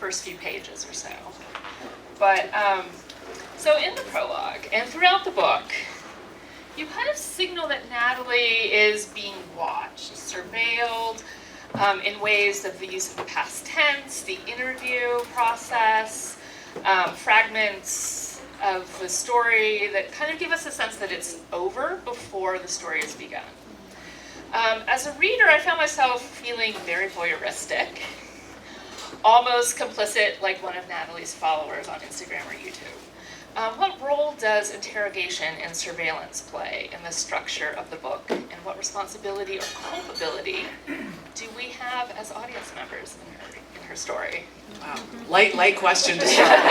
first few pages or so. But, so in the prologue and throughout the book, you kind of signal that Natalie is being watched, surveilled, in ways of the use of the past tense, the interview process, fragments of the story that kind of give us a sense that it's over before the story has begun. As a reader, I found myself feeling very voyeuristic, almost complicit like one of Natalie's followers on Instagram or YouTube. What role does interrogation and surveillance play in the structure of the book, and what responsibility or culpability do we have as audience members in her story? Wow, light question to start with.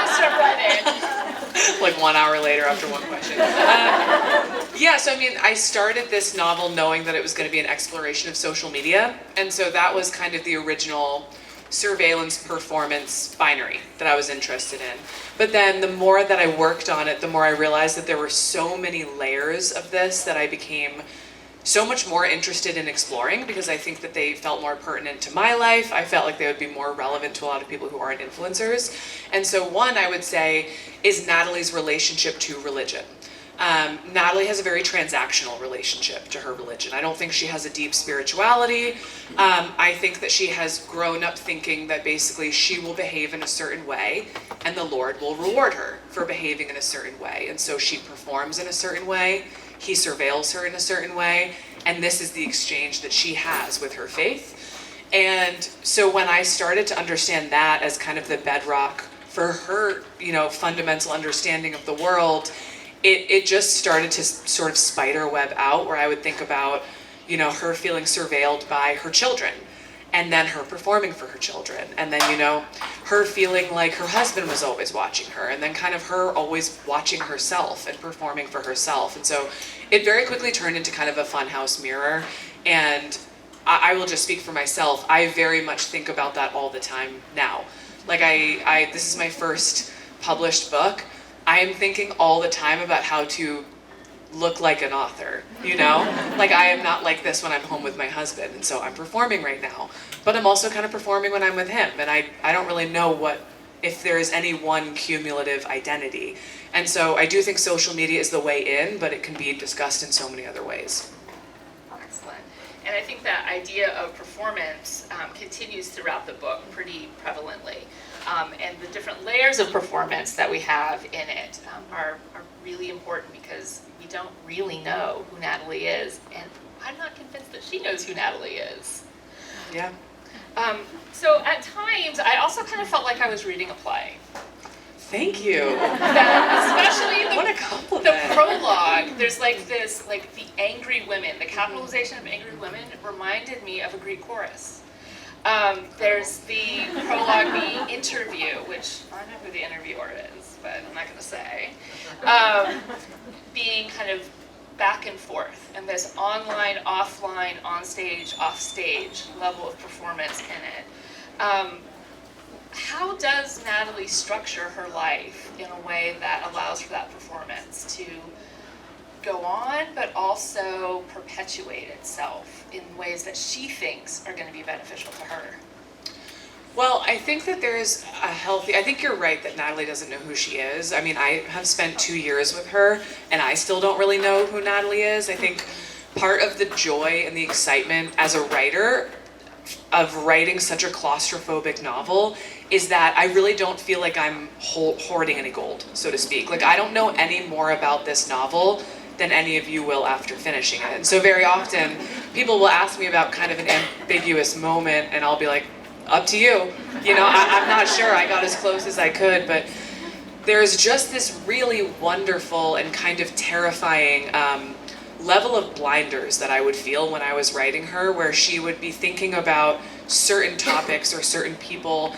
Just jump right in. Like 1 hour later after one question. Yeah, so I mean, I started this novel knowing that it was going to be an exploration of social media, and so that was kind of the original surveillance performance binary that I was interested in. But then the more that I worked on it, the more I realized that there were so many layers of this that I became so much more interested in exploring, because I think that they felt more pertinent to my life. I felt like they would be more relevant to a lot of people who aren't influencers. And so one, I would say, is Natalie's relationship to religion. Natalie has a very transactional relationship to her religion. I don't think she has a deep spirituality. I think that she has grown up thinking that basically she will behave in a certain way and the Lord will reward her for behaving in a certain way. And so she performs in a certain way, he surveils her in a certain way, and this is the exchange that she has with her faith. And so when I started to understand that as kind of the bedrock for her, fundamental understanding of the world, it just started to sort of spider web out, where I would think about, her feeling surveilled by her children, and then her performing for her children, and then, her feeling like her husband was always watching her, and then kind of her always watching herself and performing for herself. And so it very quickly turned into kind of a funhouse mirror. And I will just speak for myself. I very much think about that all the time now. Like this is my first published book. I am thinking all the time about how to look like an author, Like I am not like this when I'm home with my husband, and so I'm performing right now. But I'm also kind of performing when I'm with him, and I don't really know if there is any one cumulative identity. And so I do think social media is the way in, but it can be discussed in so many other ways. Excellent. And I think that idea of performance continues throughout the book pretty prevalently. And the different layers of performance that we have in it are really important, because we don't really know who Natalie is, and I'm not convinced that she knows who Natalie is. Yeah. So at times, I also kind of felt like I was reading a play. Thank you. Especially what a compliment. The prologue, there's the angry women, the capitalization of angry women reminded me of a Greek chorus. There's the prologue, the interview, which I don't know who the interviewer is, but I'm not going to say, being kind of back and forth, and this online, offline, onstage, offstage level of performance in it. How does Natalie structure her life in a way that allows for that performance to go on, but also perpetuate itself in ways that she thinks are going to be beneficial to her? Well, I think that there's I think you're right that Natalie doesn't know who she is. I mean, I have spent 2 years with her, and I still don't really know who Natalie is. I think part of the joy and the excitement as a writer of writing such a claustrophobic novel is that I really don't feel like I'm hoarding any gold, so to speak. Like, I don't know any more about this novel than any of you will after finishing it. And so very often, people will ask me about kind of an ambiguous moment, and I'll be like, up to you. I'm not sure. I got as close as I could, but there's just this really wonderful and kind of terrifying level of blinders that I would feel when I was writing her, where she would be thinking about certain topics or certain people,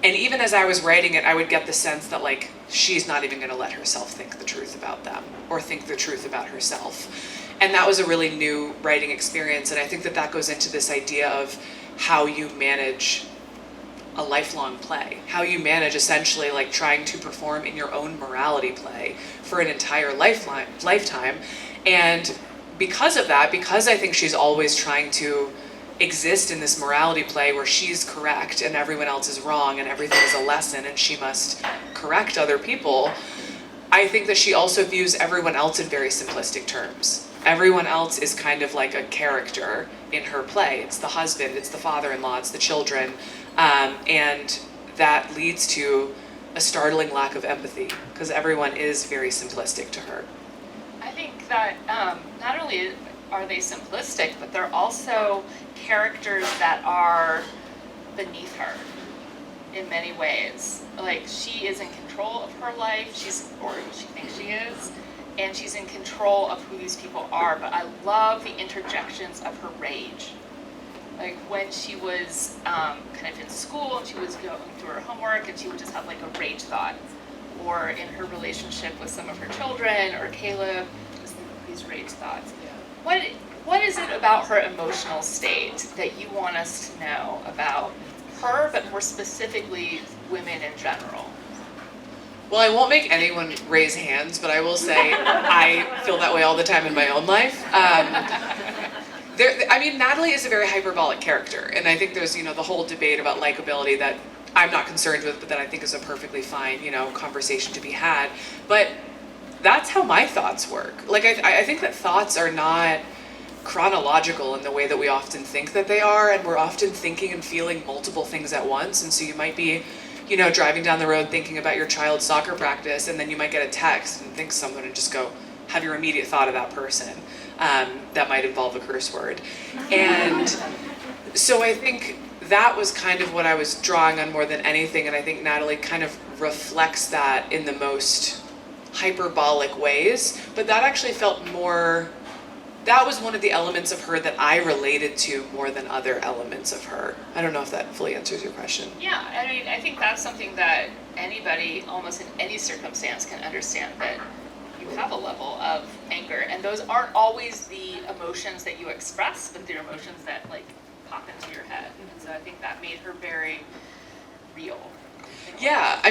and even as I was writing it, I would get the sense that she's not even going to let herself think the truth about them or think the truth about herself. And that was a really new writing experience, and I think that goes into this idea of how you manage a lifelong play, how you manage essentially trying to perform in your own morality play for an entire lifetime. And because of that, because I think she's always trying to exist in this morality play where she's correct and everyone else is wrong and everything is a lesson and she must correct other people, I think that she also views everyone else in very simplistic terms. Everyone else is kind of like a character in her play. It's the husband, it's the father-in-law, it's the children, and that leads to a startling lack of empathy because everyone is very simplistic to her. I think that not only are they simplistic, but they're also characters that are beneath her in many ways. Like, she is in control of her life, or she thinks she is, and she's in control of who these people are. But I love the interjections of her rage. Like when she was kind of in school and she was going through her homework and she would just have like a rage thought. Or in her relationship with some of her children or Caleb, just these rage thoughts. What is it about her emotional state that you want us to know about her, but more specifically women in general? Well, I won't make anyone raise hands, but I will say I feel that way all the time in my own life. Natalie is a very hyperbolic character, and I think there's, the whole debate about likability that I'm not concerned with, but that I think is a perfectly fine, conversation to be had. But that's how my thoughts work. Like, I think that thoughts are not chronological in the way that we often think that they are, and we're often thinking and feeling multiple things at once, and so you might be driving down the road thinking about your child's soccer practice, and then you might get a text and think someone and just go have your immediate thought of that person. That might involve a curse word. And so I think that was kind of what I was drawing on more than anything, and I think Natalie kind of reflects that in the most hyperbolic ways, but that actually felt more, that was one of the elements of her that I related to more than other elements of her. I don't know if that fully answers your question. Yeah, I think that's something that anybody, almost in any circumstance, can understand, that you have a level of anger, and those aren't always the emotions that you express, but they're emotions that pop into your head. And so I think that made her very real. Yeah,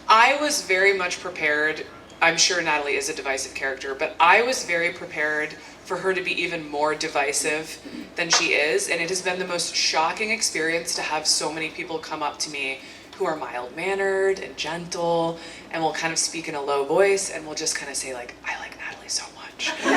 I was very much prepared. I'm sure Natalie is a divisive character, but I was very prepared for her to be even more divisive than she is, and it has been the most shocking experience to have so many people come up to me who are mild-mannered and gentle and will kind of speak in a low voice and will just kind of say I like Natalie so much. And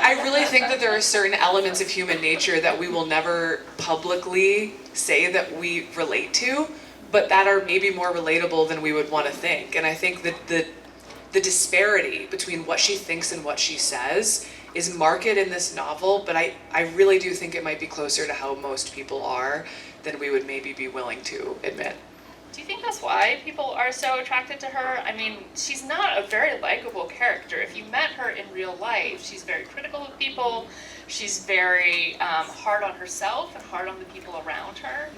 I really think that there are certain elements of human nature that we will never publicly say that we relate to, but that are maybe more relatable than we would want to think. And I think that the disparity between what she thinks and what she says is marked in this novel, but I really do think it might be closer to how most people are than we would maybe be willing to admit. Do you think that's why people are so attracted to her? She's not a very likable character. If you met her in real life, she's very critical of people. She's very hard on herself and hard on the people around her.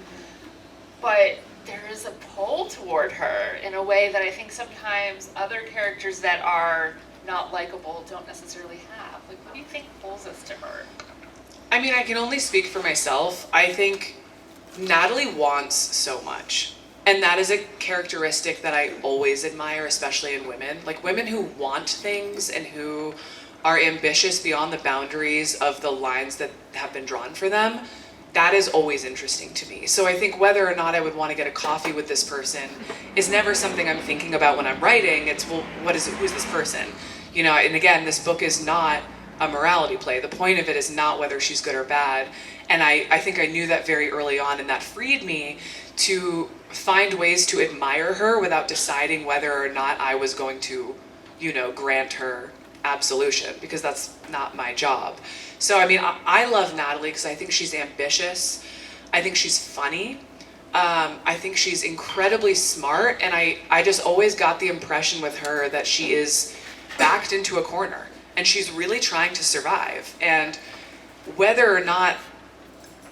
But there is a pull toward her in a way that I think sometimes other characters that are not likable don't necessarily have. What do you think pulls us to her? I can only speak for myself. I think Natalie wants so much. And that is a characteristic that I always admire, especially in women. Women who want things and who are ambitious beyond the boundaries of the lines that have been drawn for them, that is always interesting to me. So I think whether or not I would want to get a coffee with this person is never something I'm thinking about when I'm writing. It's, well, who's this person? And again, this book is not a morality play. The point of it is not whether she's good or bad. And I think I knew that very early on, and that freed me to find ways to admire her without deciding whether or not I was going to, grant her absolution, because that's not my job. So, I love Natalie because I think she's ambitious. I think she's funny. I think she's incredibly smart, and I just always got the impression with her that she is backed into a corner, and she's really trying to survive. And whether or not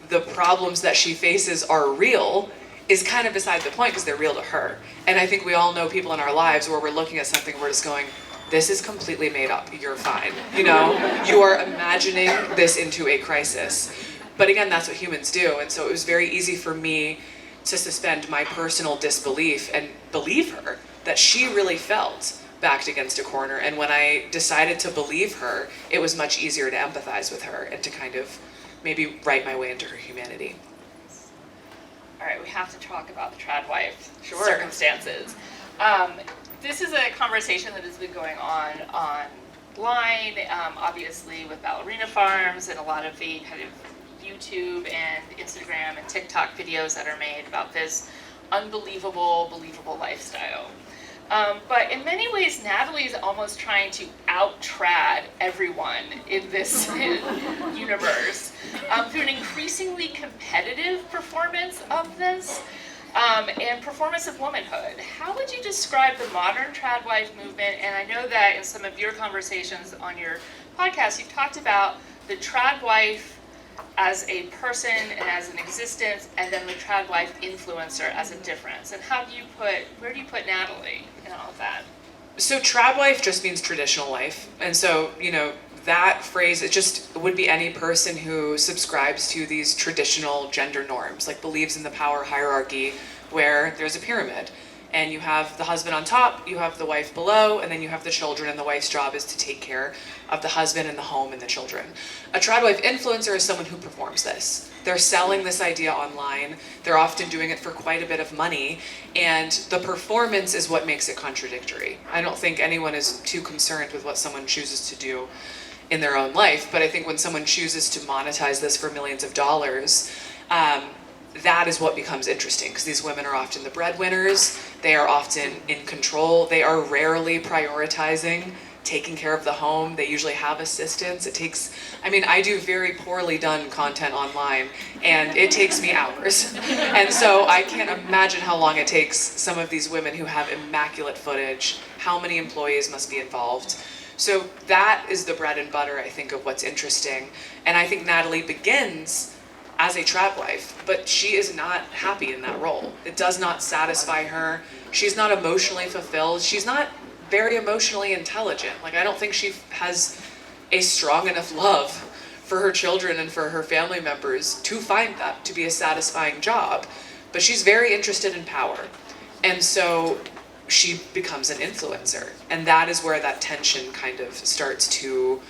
the problems that she faces are real is kind of beside the point, because they're real to her. And I think we all know people in our lives where we're looking at something, we're just going, this is completely made up, you're fine. You are imagining this into a crisis. But again, that's what humans do. And so it was very easy for me to suspend my personal disbelief and believe her that she really felt backed against a corner. And when I decided to believe her, it was much easier to empathize with her and to kind of maybe write my way into her humanity. All right, we have to talk about the trad wife Sure. circumstances. This is a conversation that has been going on online, obviously with ballerina farms and a lot of the kind of YouTube and Instagram and TikTok videos that are made about this unbelievable, believable lifestyle. But in many ways, Natalie is almost trying to out-trad everyone in this universe through an increasingly competitive performance of this and performance of womanhood. How would you describe the modern trad wife movement? And I know that in some of your conversations on your podcast, you've talked about the trad wife as a person and as an existence, and then the trad wife influencer as a difference. And where do you put Natalie in all of that? So trad wife just means traditional life. And so, that phrase, it just would be any person who subscribes to these traditional gender norms, like believes in the power hierarchy where there's a pyramid. And you have the husband on top, you have the wife below, and then you have the children, and the wife's job is to take care of the husband and the home and the children. A trad wife influencer is someone who performs this. They're selling this idea online. They're often doing it for quite a bit of money, and the performance is what makes it contradictory. I don't think anyone is too concerned with what someone chooses to do in their own life, but I think when someone chooses to monetize this for millions of dollars, that is what becomes interesting, because these women are often the breadwinners, they are often in control, they are rarely prioritizing taking care of the home, they usually have assistants. I do very poorly done content online, and it takes me hours. And so I can't imagine how long it takes some of these women who have immaculate footage, how many employees must be involved. So that is the bread and butter, I think, of what's interesting. And I think Natalie begins as a trad wife, but she is not happy in that role. It does not satisfy her. She's not emotionally fulfilled. She's not very emotionally intelligent. I don't think she has a strong enough love for her children and for her family members to find that to be a satisfying job. But she's very interested in power. And so she becomes an influencer. And that is where that tension kind of starts to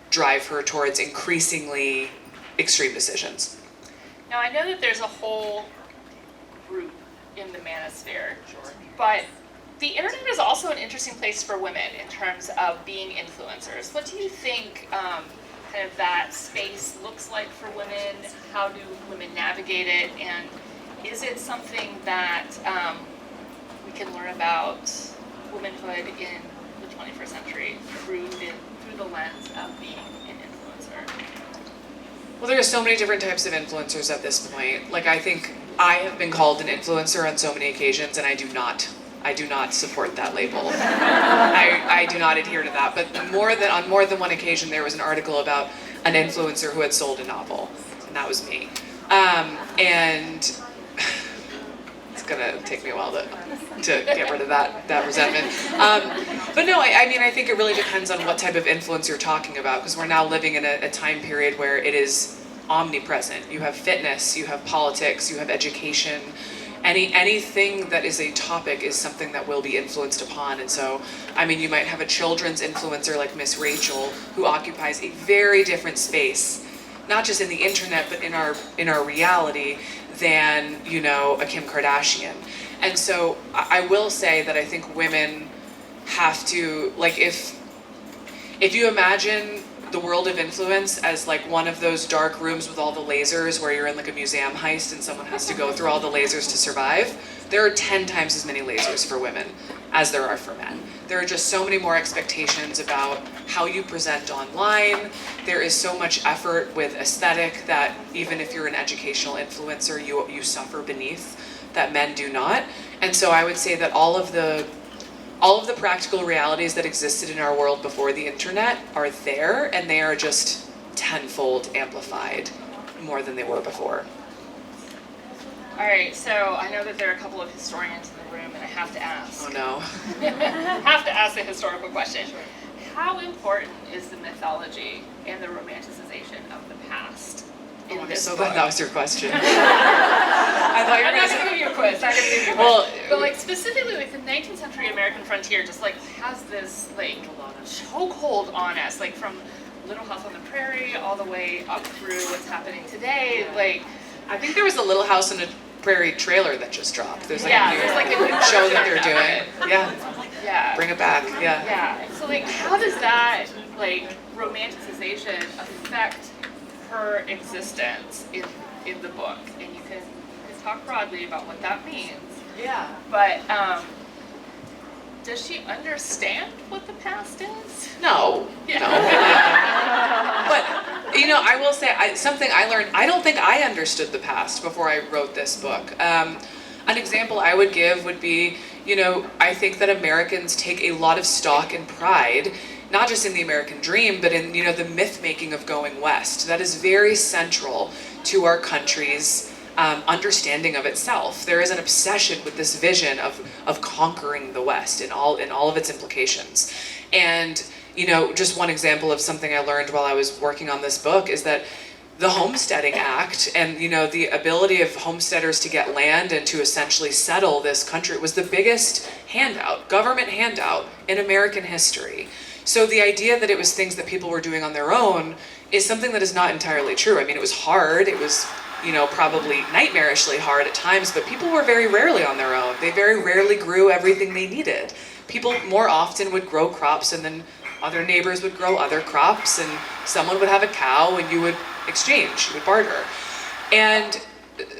drive her towards increasingly extreme decisions. Now, I know that there's a whole group in the manosphere, but the internet is also an interesting place for women in terms of being influencers. What do you think kind of that space looks like for women? How do women navigate it? And is it something that we can learn about womanhood in the 21st century through the lens of being an influencer? Well, there are so many different types of influencers at this point. I think I have been called an influencer on so many occasions, and I do not support that label. I do not adhere to that. But on more than one occasion, there was an article about an influencer who had sold a novel, and that was me. And it's gonna take me a while to get rid of that resentment. But no, I think it really depends on what type of influence you're talking about, because we're now living in a time period where it is omnipresent. You have fitness, you have politics, you have education. Anything that is a topic is something that will be influenced upon. And so, you might have a children's influencer like Miss Rachel, who occupies a very different space, not just in the internet, but in our reality than, a Kim Kardashian. And so I will say that I think women have to, if you imagine the world of influence as one of those dark rooms with all the lasers where you're in a museum heist and someone has to go through all the lasers to survive, there are 10 times as many lasers for women as there are for men. There are just so many more expectations about how you present online. There is so much effort with aesthetic that even if you're an educational influencer, you suffer beneath, that men do not. And so I would say that all of the practical realities that existed in our world before the internet are there, and they are just tenfold amplified more than they were before. All right, so I know that there are a couple of historians in the room, and I have to ask. Oh no. Have to ask a historical question. How important is the mythology and the romanticization of the past in this So book? that was your question. I thought you were I'm going not to gonna give you a quiz. Not gonna give you a quiz. Well, but like specifically, like the 19th century American frontier, just like has this like chokehold on us, like from Little House on the Prairie all the way up through what's happening today. Like, I think there was a Little House on a Prairie trailer that just dropped. There's like yeah, a new there's like a new show that version they're of doing. it. Yeah, Yeah. bring it back. Yeah. Yeah. So like, how does that like romanticization affect her existence in the book? And you can talk broadly about what that means. Yeah. But does she understand what the past is? No. Yeah. No. But you know, I will say something I learned. I don't think I understood the past before I wrote this book. An example I would give would be, you know, I think that Americans take a lot of stock and pride, not just in the American dream, but in, you know, the myth making of going west. That is very central to our country's understanding of itself. There is an obsession with this vision of conquering the West in all of its implications. And you know, just one example of something I learned while I was working on this book is that the Homesteading Act and, you know, the ability of homesteaders to get land and to essentially settle this country was the biggest handout, government handout in American history. So the idea that it was things that people were doing on their own is something that is not entirely true. I mean, it was hard. It was, you know, probably nightmarishly hard at times, but people were very rarely on their own. They very rarely grew everything they needed. People more often would grow crops and then other neighbors would grow other crops and someone would have a cow and you would exchange, you would barter. And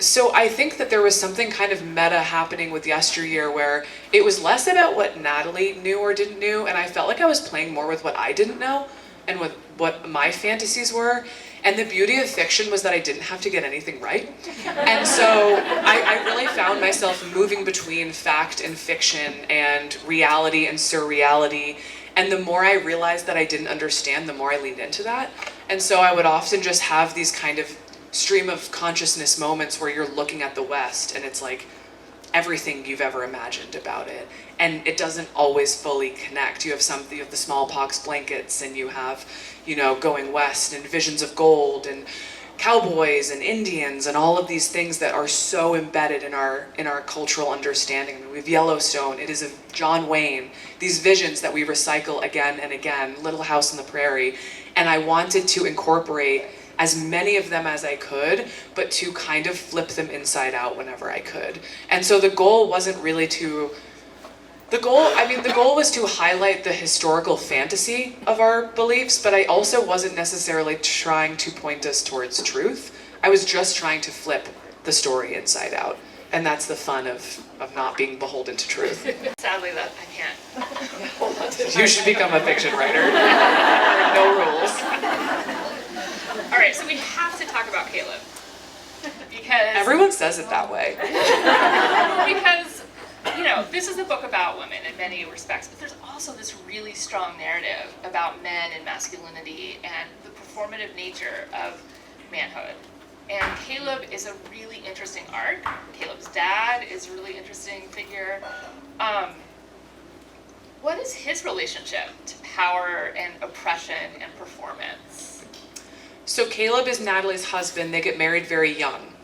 so I think that there was something kind of meta happening with Yesteryear where it was less about what Natalie knew or didn't know, and I felt like I was playing more with what I didn't know and with what my fantasies were. And the beauty of fiction was that I didn't have to get anything right. And so I really found myself moving between fact and fiction and reality and surreality. And the more I realized that I didn't understand, the more I leaned into that. And so I would often just have these kind of stream of consciousness moments where you're looking at the West and it's like everything you've ever imagined about it. And it doesn't always fully connect. You have the smallpox blankets and you have, you know, going west and visions of gold and cowboys and Indians and all of these things that are so embedded in our cultural understanding. I mean, we have Yellowstone, it is of John Wayne, these visions that we recycle again and again, Little House on the Prairie. And I wanted to incorporate as many of them as I could, but to kind of flip them inside out whenever I could. And so the goal wasn't really the goal was to highlight the historical fantasy of our beliefs, but I also wasn't necessarily trying to point us towards truth. I was just trying to flip the story inside out. And that's the fun of not being beholden to truth. Sadly, that I can't hold on to. You should become a fiction writer. No rules. All right, so we have to talk about Caleb. Because Everyone says it that way. because you know, this is a book about women in many respects, but there's also this really strong narrative about men and masculinity and the performative nature of manhood. And Caleb is a really interesting arc. Caleb's dad is a really interesting figure. What is his relationship to power and oppression and performance? So Caleb is Natalie's husband. They get married very young.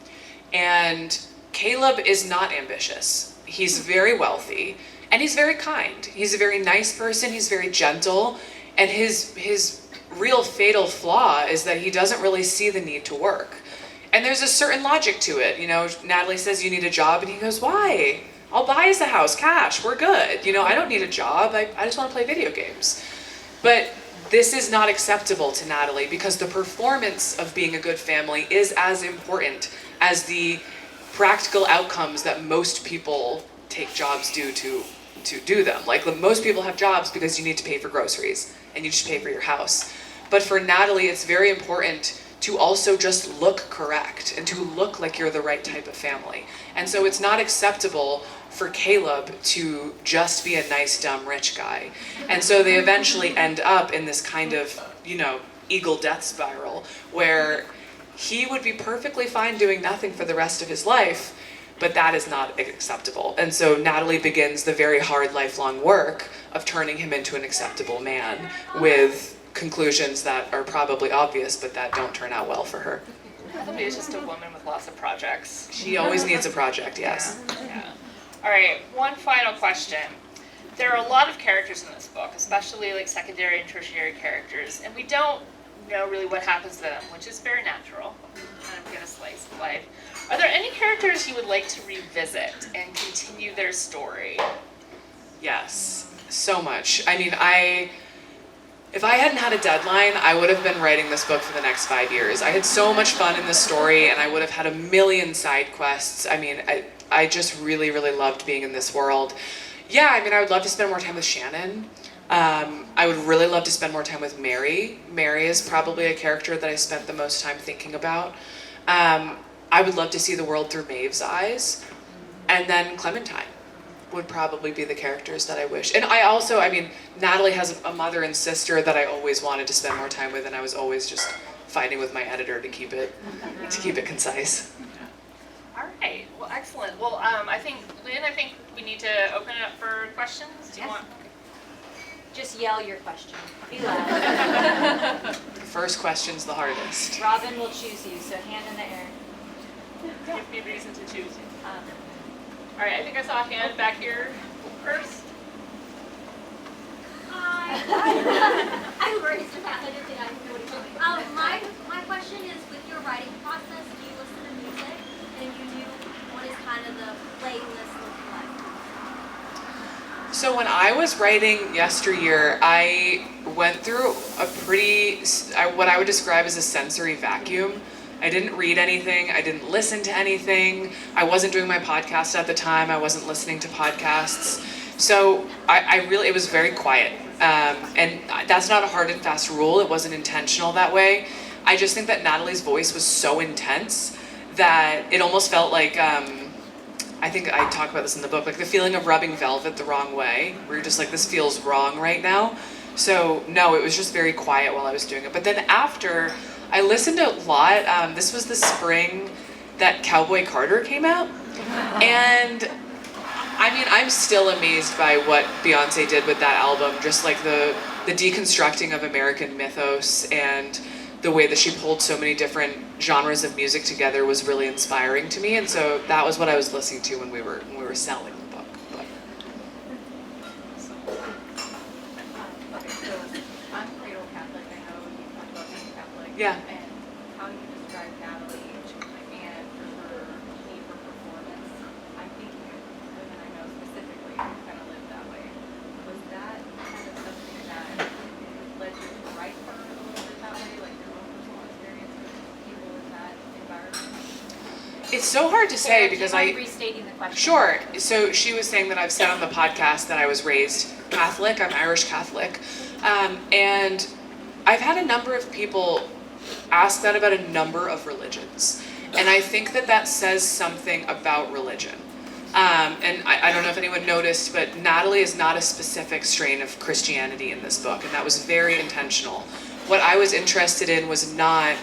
And Caleb is not ambitious. He's very wealthy and he's very kind. He's a very nice person. He's very gentle. And his real fatal flaw is that he doesn't really see the need to work. And there's a certain logic to it. You know, Natalie says, you need a job. And he goes, why? I'll buy us a house, cash, we're good. You know, I don't need a job. I just want to play video games. But this is not acceptable to Natalie because the performance of being a good family is as important as the practical outcomes that most people take jobs due to do them. Like most people have jobs because you need to pay for groceries and you just pay for your house. But for Natalie, it's very important to also just look correct and to look like you're the right type of family. And so it's not acceptable for Caleb to just be a nice, dumb, rich guy. And so they eventually end up in this kind of, you know, eagle death spiral where he would be perfectly fine doing nothing for the rest of his life, but that is not acceptable. And so Natalie begins the very hard lifelong work of turning him into an acceptable man with conclusions that are probably obvious, but that don't turn out well for her. Penelope is just a woman with lots of projects. She always needs a project, yes. Yeah. All right, one final question. There are a lot of characters in this book, especially like secondary and tertiary characters, and we don't know really what happens to them, which is very natural. Kind of get a slice of life. Are there any characters you would like to revisit and continue their story? Yes, so much. I mean, if I hadn't had a deadline, I would have been writing this book for the next 5 years. I had so much fun in this story, and I would have had a million side quests. I mean, I just really, really loved being in this world. Yeah, I mean, I would love to spend more time with Shannon. I would really love to spend more time with Mary. Mary is probably a character that I spent the most time thinking about. I would love to see the world through Maeve's eyes. And then Clementine would probably be the characters that I wish. And I mean, Natalie has a mother and sister that I always wanted to spend more time with, and I was always just fighting with my editor to keep it concise. All right. Well, excellent. Well, Lynn, I think we need to open it up for questions. Do you want? Just yell your question. Be loud. The first question's the hardest. Robin will choose you, so hand in the air. Give me a reason to choose. All right. I think I saw a hand back here first. Hi. I'm raised in that. I didn't know what he told me. My question is, with your writing process, do you listen to music, and you do what is kind of the playlist looking like? So when I was writing Yesteryear, I went through what I would describe as a sensory vacuum. I didn't read anything. I didn't listen to anything. I wasn't doing my podcast at the time. I wasn't listening to podcasts. So it was very quiet. And that's not a hard and fast rule. It wasn't intentional that way. I just think that Natalie's voice was so intense that it almost felt like, I think I talk about this in the book, like the feeling of rubbing velvet the wrong way, where you're just like, this feels wrong right now. So no, it was just very quiet while I was doing it. But then after, I listened a lot. This was the spring that Cowboy Carter came out. And I mean, I'm still amazed by what Beyonce did with that album, just like the deconstructing of American mythos and the way that she pulled so many different genres of music together was really inspiring to me. And so that was what I was listening to when we were selling the book. But. Okay, so I'm cradle Catholic. I know you talked about being Catholic. Yeah. And how you describe Natalie and her need for performance. I'm thinking of women I know specifically who kind of live that way. Was that kind of something that led you to write her a little bit that way, like your own personal experience with people in that environment? It's so hard to say because restating the question. Sure. So she was saying that I've said on the podcast that I was raised Catholic. I'm Irish Catholic. And I've had a number of people ask that about a number of religions. And I think that says something about religion. And I don't know if anyone noticed, but Natalie is not a specific strain of Christianity in this book. And that was very intentional. What I was interested in was not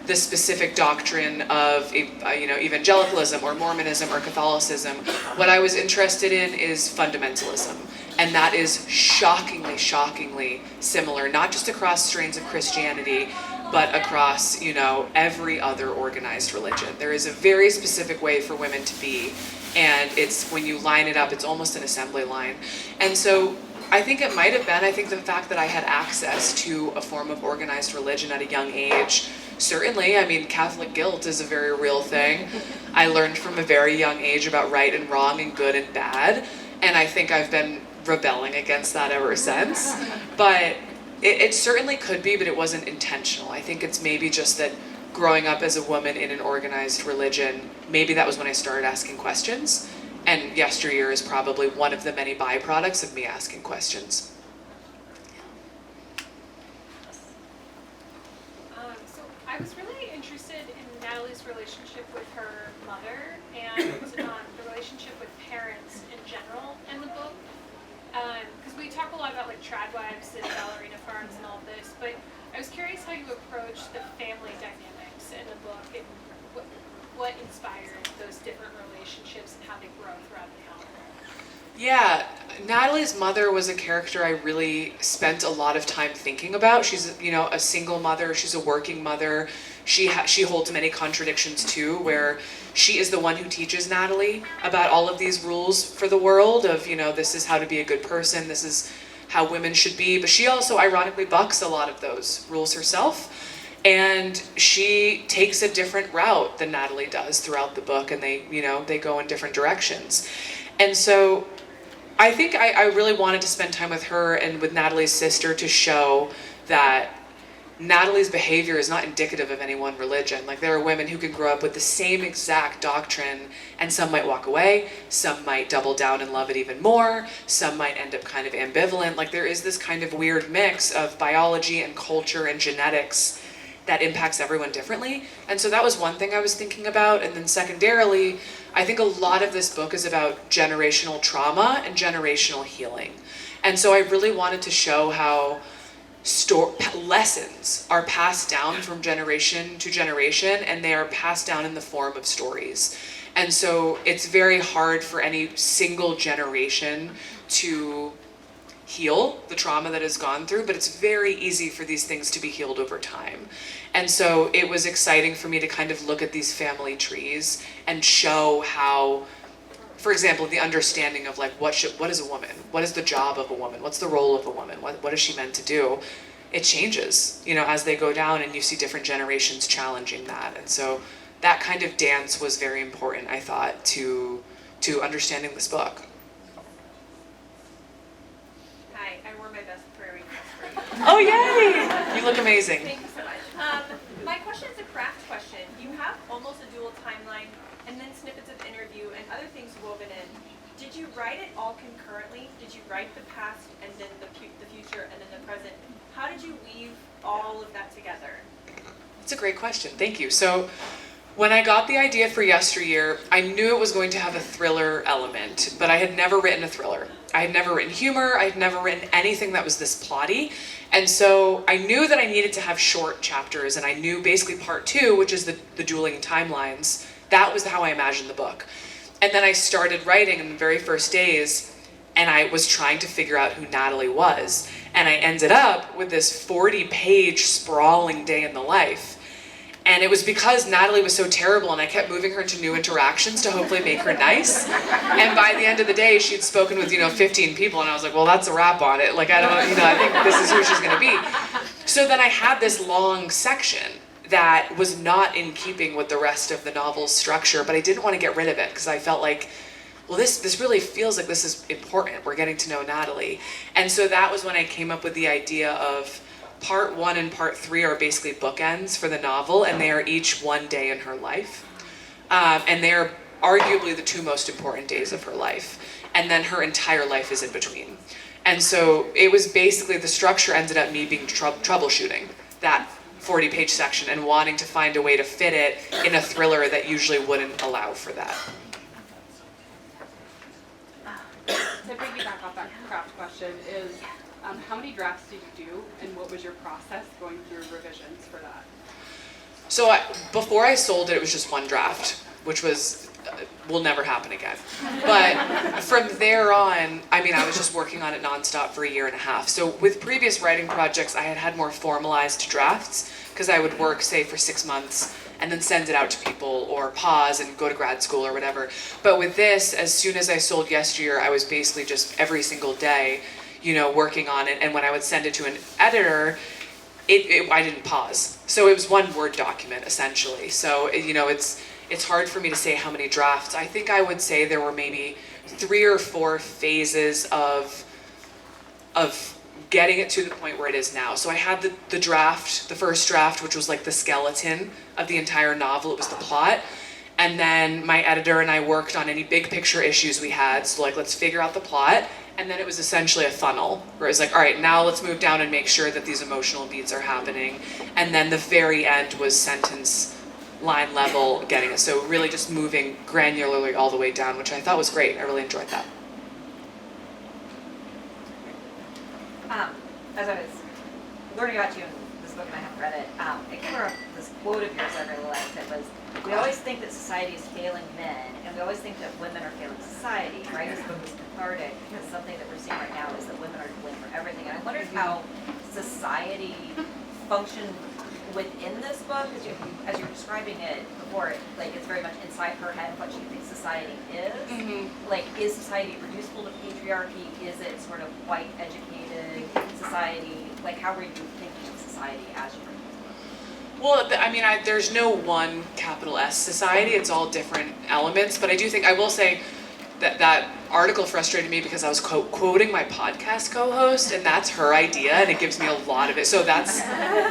the specific doctrine of evangelicalism or Mormonism or Catholicism. What I was interested in is fundamentalism. And that is shockingly, shockingly similar, not just across strains of Christianity, but across, every other organized religion. There is a very specific way for women to be, and it's, when you line it up, it's almost an assembly line. And so I think it might have been, the fact that I had access to a form of organized religion at a young age. Certainly, Catholic guilt is a very real thing. I learned from a very young age about right and wrong and good and bad, and I think I've been rebelling against that ever since. But it certainly could be, but it wasn't intentional. I think it's maybe just that growing up as a woman in an organized religion, maybe that was when I started asking questions, and Yesteryear is probably one of the many byproducts of me asking questions. So I was really interested in Natalie's relationship with her mother and the relationship with parents in general in the book. Because we talk a lot about like trad wives and ballerina farms and all of this, but I was curious how you approach the family dynamics in the book and what inspired those different relationships and how they grow throughout the novel. Yeah, Natalie's mother was a character I really spent a lot of time thinking about. She's, a single mother. She's a working mother. she holds many contradictions too, where she is the one who teaches Natalie about all of these rules for the world of, this is how to be a good person, this is how women should be, but she also ironically bucks a lot of those rules herself. And she takes a different route than Natalie does throughout the book, and they go in different directions. And so I think I really wanted to spend time with her and with Natalie's sister to show that Natalie's behavior is not indicative of any one religion. Like, there are women who can grow up with the same exact doctrine, and some might walk away, some might double down and love it even more, some might end up kind of ambivalent. Like, there is this kind of weird mix of biology and culture and genetics that impacts everyone differently. And so that was one thing I was thinking about. And then secondarily, I think a lot of this book is about generational trauma and generational healing. And so I really wanted to show how lessons are passed down from generation to generation, and they are passed down in the form of stories. And so it's very hard for any single generation to heal the trauma that has gone through, but it's very easy for these things to be healed over time. And so it was exciting for me to kind of look at these family trees and show how, for example, the understanding of like, what is a woman? What is the job of a woman? What's the role of a woman? What is she meant to do? It changes, as they go down, and you see different generations challenging that. And so that kind of dance was very important, I thought, to understanding this book. Hi, I wore my best prairie dress for you. Oh, yay! You look amazing. Thank you so much. My question is a craft question. You have almost a dual timeline, and then snippets of interview and other things woven in. Did you write it all concurrently? Did you write the past and then the future and then the present? How did you weave all of that together? That's a great question. Thank you. So when I got the idea for Yesteryear, I knew it was going to have a thriller element, but I had never written a thriller. I had never written humor. I had never written anything that was this plotty. And so I knew that I needed to have short chapters, and I knew basically part 2, which is the dueling timelines, that was how I imagined the book. And then I started writing in the very first days, and I was trying to figure out who Natalie was. And I ended up with this 40-page sprawling day in the life. And it was because Natalie was so terrible, and I kept moving her into new interactions to hopefully make her nice. And by the end of the day, she'd spoken with, 15 people, and I was like, well, that's a wrap on it. Like, I don't, I think this is who she's gonna be. So then I had this long section that was not in keeping with the rest of the novel's structure, but I didn't want to get rid of it because I felt like, well, this really feels like this is important. We're getting to know Natalie. And so that was when I came up with the idea of part 1 and part 3 are basically bookends for the novel, and they are each one day in her life. And they are arguably the 2 most important days of her life. And then her entire life is in between. And so it was basically, the structure ended up me being troubleshooting that 40-page section and wanting to find a way to fit it in a thriller that usually wouldn't allow for that. To piggyback off that craft question is, how many drafts did you do, and what was your process going through revisions for that? So before I sold it, it was just 1 draft, which will never happen again. But from there on, I was just working on it nonstop for 1.5 years. So with previous writing projects, I had more formalized drafts, because I would work, say, for 6 months, and then send it out to people, or pause and go to grad school or whatever. But with this, as soon as I sold Yesteryear, I was basically just every single day, working on it. And when I would send it to an editor, I didn't pause. So it was 1 Word document, essentially. So, it's hard for me to say how many drafts. I think I would say there were maybe 3 or 4 phases of getting it to the point where it is now. So I had the first draft, which was like the skeleton of the entire novel. It was the plot. And then my editor and I worked on any big picture issues we had. So like, let's figure out the plot. And then it was essentially a funnel where it was like, all right, now let's move down and make sure that these emotional beats are happening. And then the very end was sentence line level getting it. So really just moving granularly all the way down, which I thought was great. I really enjoyed that. As I was learning about you in this book, and I haven't read it, it came across this quote of yours I really liked. It was, we always think that society is failing men, and we always think that women are failing society. Writing this book was cathartic, because something that we're seeing right now is that women are to blame for everything. And I wondered how society functioned within this book, as you're describing it before, like it's very much inside her head what she thinks society is. Mm-hmm. Like, is society reducible to patriarchy? Is it sort of white educated society? Like, how were you thinking of society as you were reading this book? Well, I mean, there's no one capital S society. It's all different elements. But I do think, I will say that article frustrated me because I was quoting my podcast co-host, and that's her idea, and it gives me a lot of it. So that's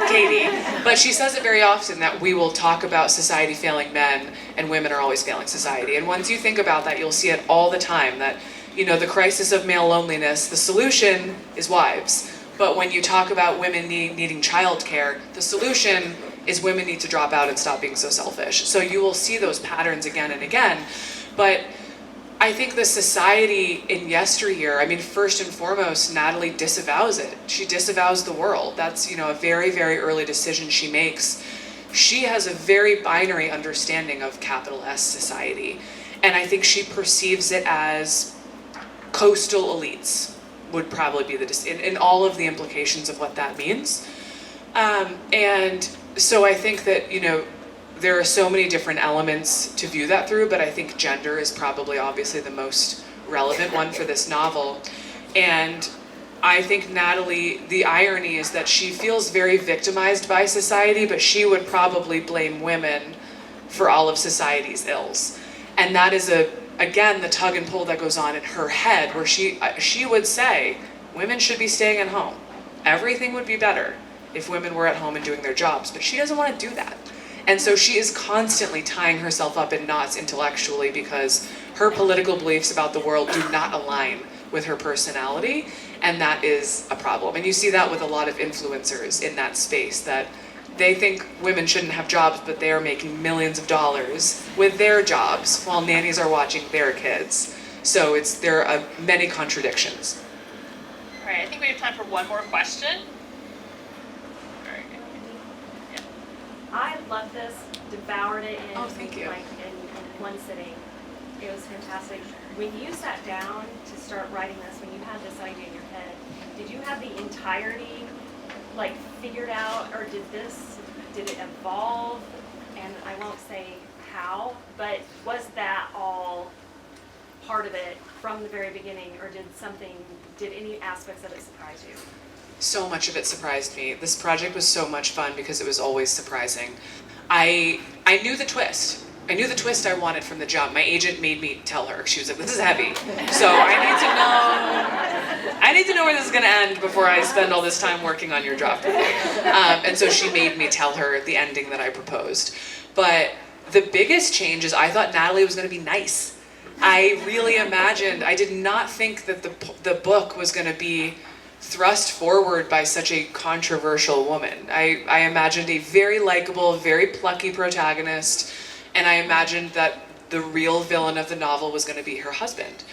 Katie. But she says it very often that we will talk about society failing men, and women are always failing society. And once you think about that, you'll see it all the time, that, you know, the crisis of male loneliness, the solution is wives. But when you talk about women needing childcare, the solution is women need to drop out and stop being so selfish. So you will see those patterns again and again. But I think the society in Yesteryear, I mean, first and foremost, Natalie disavows it. She disavows the world. That's, you know, a very, very early decision she makes. She has a very binary understanding of capital S society. And I think she perceives it as coastal elites would probably be in all of the implications of what that means. And so I think that, you know, there are so many different elements to view that through, but I think gender is probably obviously the most relevant one for this novel. And I think Natalie, the irony is that she feels very victimized by society, but she would probably blame women for all of society's ills. And that is again, the tug and pull that goes on in her head, where she would say, women should be staying at home. Everything would be better if women were at home and doing their jobs, but she doesn't want to do that. And so she is constantly tying herself up in knots intellectually because her political beliefs about the world do not align with her personality, and that is a problem. And you see that with a lot of influencers in that space, that they think women shouldn't have jobs, but they are making millions of dollars with their jobs while nannies are watching their kids. So there are many contradictions. All right, I think we have time for one more question. I loved this, devoured it in, Oh, thank you. like in one sitting. It was fantastic. When you sat down to start writing this, when you had this idea in your head, did you have the entirety like figured out, or did it evolve? And I won't say how, but was that all part of it from the very beginning, or did any aspects of it surprise you? So much of it surprised me. This project was so much fun because it was always surprising. I knew the twist. I knew the twist I wanted from the jump. My agent made me tell her. She was like, this is heavy. So I need to know where this is gonna end before I spend all this time working on your draft with you. And so she made me tell her the ending that I proposed. But the biggest change is I thought Natalie was gonna be nice. I really imagined, I did not think that the book was gonna be thrust forward by such a controversial woman. I imagined a very likable, very plucky protagonist, and I imagined that the real villain of the novel was going to be her husband.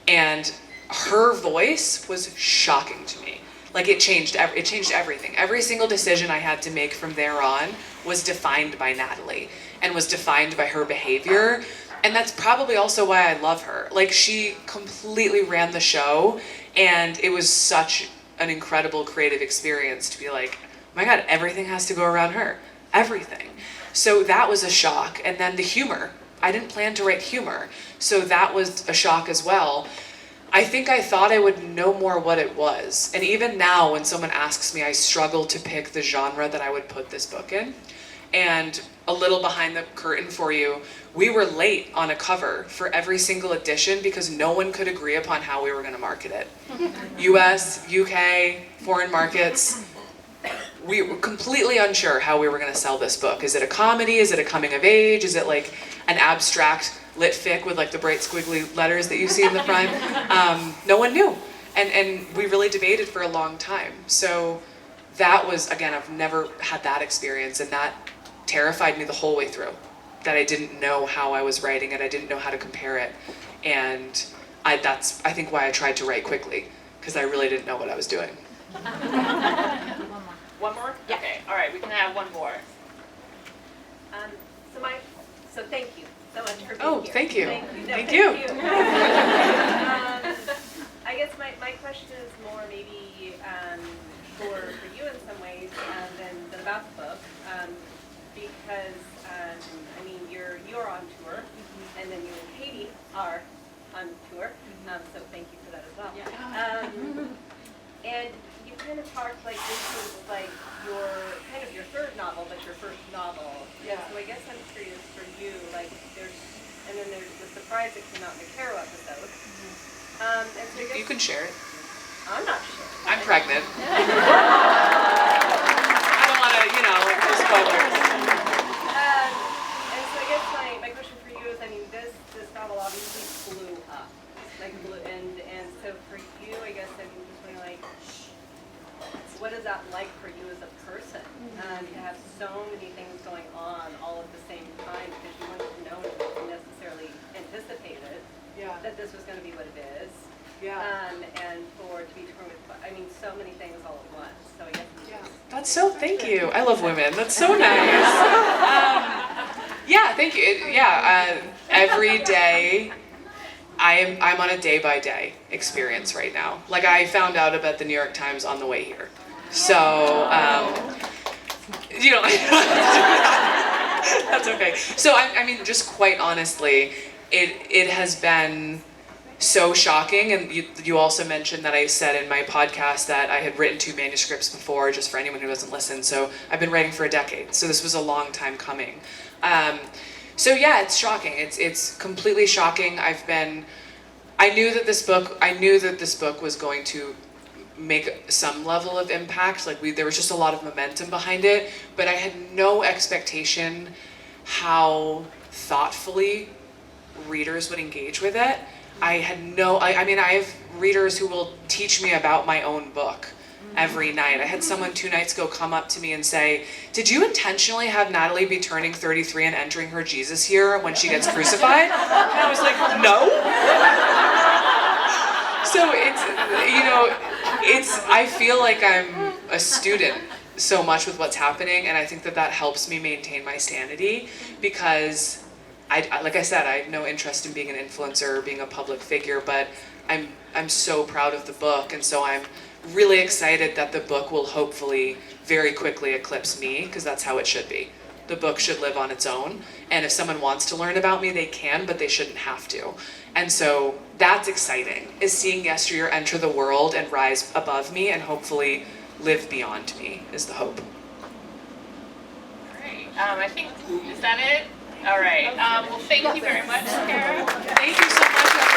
And her voice was shocking to me. Like, it changed everything. Every single decision I had to make from there on was defined by Natalie and was defined by her behavior. And that's probably also why I love her. Like, she completely ran the show, and it was such an incredible creative experience to be like, oh my God, everything has to go around her. Everything. So that was a shock. And then the humor. I didn't plan to write humor. So that was a shock as well. I think I thought I would know more what it was. And even now, when someone asks me, I struggle to pick the genre that I would put this book in. And a little behind the curtain for you, we were late on a cover for every single edition because no one could agree upon how we were going to market it. US, UK, foreign markets. We were completely unsure how we were going to sell this book. Is it a comedy? Is it a coming of age? Is it like an abstract lit fic with like the bright squiggly letters that you see in the front? No one knew. And we really debated for a long time. So that was, again, I've never had that experience, and that terrified me the whole way through. That I didn't know how I was writing it. I didn't know how to compare it. And that's, I think, why I tried to write quickly, because I really didn't know what I was doing. One more? Yeah. Okay, all right, we can have one more. So thank you so much for being Oh, here. thank you. Thank you. I guess my question is more maybe for you in some ways than the Beth book, because I mean you're on tour, and then you and Katie are on tour. So thank you for that as well. And you kind of talked like this was like your kind of your third novel, but your first novel. Yeah. So I guess I'm curious for you, like and then there's the surprise that came out in the Caro episode. And so I guess You can share it. I'm not sure. I'm pregnant. I don't want to, spoilers. And so I guess my question for you is, I mean, this novel obviously blew up, and so for you, I guess I'm just wondering, like, what is that like for you as a person? To have so many things going on all at the same time, because you wouldn't know necessarily anticipated that this was going to be what it is. And for to be torn with, I mean, so many things all at once. So I guess. Thank you. I love women. That's so nice. Thank you. Every day, I'm on a day by day experience right now. Like I found out about the New York Times on the way here. So, that's okay. So I mean, just quite honestly, it has been so shocking, and you also mentioned that I said in my podcast that I had written 2 manuscripts before, just for anyone who doesn't listen. So I've been writing for a decade. So this was a long time coming. It's shocking. It's completely shocking. I knew that this book was going to make some level of impact. Like there was just a lot of momentum behind it, but I had no expectation how thoughtfully readers would engage with it. I have readers who will teach me about my own book every night. I had someone 2 nights ago come up to me and say, "Did you intentionally have Natalie be turning 33 and entering her Jesus year when she gets crucified?" And I was like, "No." So I feel like I'm a student so much with what's happening, and I think that helps me maintain my sanity, because like I said, I have no interest in being an influencer or being a public figure, but I'm so proud of the book, and so I'm really excited that the book will hopefully very quickly eclipse me, because that's how it should be. The book should live on its own, and if someone wants to learn about me, they can, but they shouldn't have to. And so that's exciting, is seeing Yesteryear enter the world and rise above me and hopefully live beyond me, is the hope. Great. I think, is that it? All right. Well, thank you very much, Caro. Thank you so much, everyone.